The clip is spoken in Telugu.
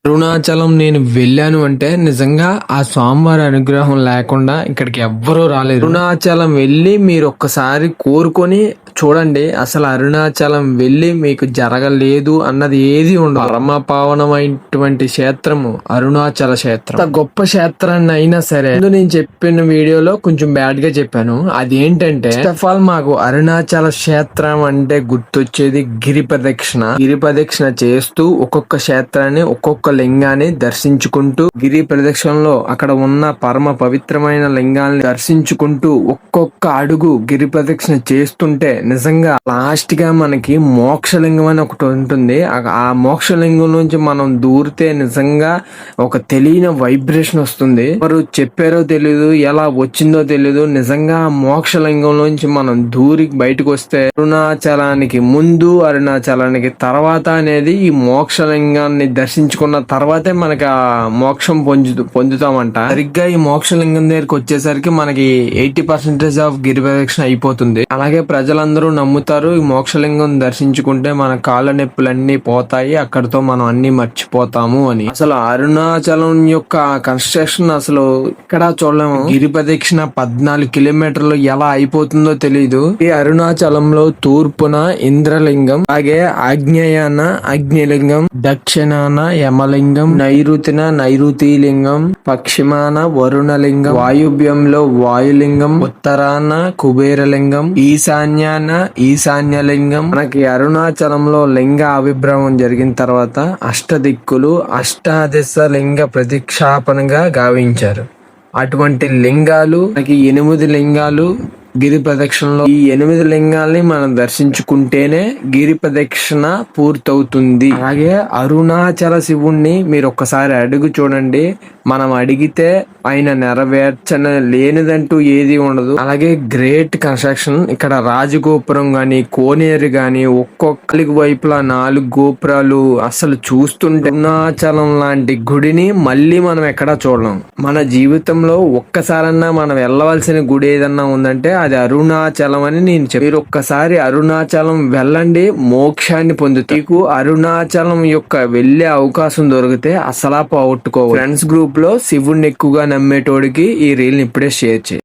అరుణాచలం నేను వెళ్ళాను అంటే నిజంగా ఆ స్వామివారి అనుగ్రహం లేకుండా ఇక్కడికి ఎవ్వరూ రాలేదు. అరుణాచలం వెళ్ళి మీరు ఒక్కసారి కోరుకొని చూడండి. అసలు అరుణాచలం వెళ్ళి మీకు జరగలేదు అన్నది ఏది ఉండదు. పరమ పావనమైనటువంటి క్షేత్రము అరుణాచల క్షేత్రం. అంత గొప్ప క్షేత్రాన్ని అయినా సరే ముందు నేను చెప్పిన వీడియోలో కొంచెం బ్యాడ్ గా చెప్పాను. అదేంటంటే ఫస్ట్ ఆఫ్ ఆల్ మాకు అరుణాచల క్షేత్రం అంటే గుర్తొచ్చేది గిరి ప్రదక్షిణ. గిరి ప్రదక్షిణ చేస్తూ ఒక్కొక్క క్షేత్రాన్ని ఒక్కొక్క లింగాన్ని దర్శించుకుంటూ గిరి ప్రదక్షిణలో అక్కడ ఉన్న పరమ పవిత్రమైన లింగాల్ని దర్శించుకుంటూ ఒక్కొక్క అడుగు గిరి ప్రదక్షిణ చేస్తుంటే నిజంగా లాస్ట్ గా మనకి మోక్షలింగం అని ఒకటి ఉంటుంది. ఆ మోక్షలింగం నుంచి మనం దూరితే నిజంగా ఒక తెలియని వైబ్రేషన్ వస్తుంది. ఎవరు చెప్పారో తెలీదు, ఎలా వచ్చిందో తెలీదు. నిజంగా మోక్షలింగం నుంచి మనం దూరి బయటకు వస్తే అరుణాచలానికి ముందు అరుణాచలానికి తర్వాత అనేది ఈ మోక్షలింగాన్ని దర్శించుకున్న తర్వాతే మనకి ఆ మోక్షం పొందుతామంట. సరిగ్గా ఈ మోక్షలింగం దగ్గరికి వచ్చేసరికి మనకి 80% ఆఫ్ గిరి ప్రదక్షిణ అయిపోతుంది. అలాగే ప్రజలందరూ నమ్ముతారు ఈ మోక్షలింగం దర్శించుకుంటే మన కాళ్ళ నొప్పులన్నీ పోతాయి, అక్కడితో మనం అన్ని మర్చిపోతాము అని. అసలు అరుణాచలం యొక్క కన్స్ట్రక్షన్ అసలు ఇక్కడ చూడలేము. గిరి ప్రదక్షిణ 14 కిలోమీటర్లు ఎలా అయిపోతుందో తెలియదు. ఈ అరుణాచలంలో తూర్పున ఇంద్రలింగం, అలాగే ఆగ్నేయాన అగ్నిలింగం, దక్షిణాన యమలింగం, నైరుతిన నైరుతిలింగం, పశ్చిమాన వరుణలింగం, వాయువ్యంలో వాయులింగం, ఉత్తరాన కుబేరలింగం, ఈశాన్యాన ఈశాన్యలింగం. మనకి అరుణాచలంలో లింగ ఆవిర్భావం జరిగిన తర్వాత అష్టదిక్కులు అష్టాదశ లింగ ప్రతిష్టాపనగా గావించారు. అటువంటి లింగాలు మనకి 8 లింగాలు గిరి ప్రదక్షిణలో. ఈ 8 లింగాల్ని మనం దర్శించుకుంటేనే గిరి ప్రదక్షిణ పూర్తవుతుంది. అలాగే అరుణాచల శివుణ్ణి మీరు ఒక్కసారి అడుగు చూడండి. మనం అడిగితే ఆయన నెరవేర్చని లేనిదంటూ ఏది ఉండదు. అలాగే గ్రేట్ కన్స్ట్రక్షన్. ఇక్కడ రాజగోపురం గాని కోనేరు గాని ఒక్కొక్కరికి వైపులా 4 గోపురాలు. అసలు చూస్తుంటే అరుణాచలం లాంటి గుడిని మళ్ళీ మనం ఎక్కడా చూడలేం. మన జీవితంలో ఒక్కసారన్నా మనం వెళ్ళవలసిన గుడి ఏదన్నా ఉందంటే అది అరుణాచలం అని నేను చెప్పి. మీరు ఒక్కసారి అరుణాచలం వెళ్ళండి, మోక్షాన్ని పొందుతారు. మీకు అరుణాచలం యొక్క వెళ్లే అవకాశం దొరికితే అసలా పోగొట్టుకోవాలి. ఫ్రెండ్స్ గ్రూప్ లో శివుణ్ణి ఎక్కువగా నమ్మేటోడికి ఈ రీల్ ని ఇప్పుడే షేర్ చేయి.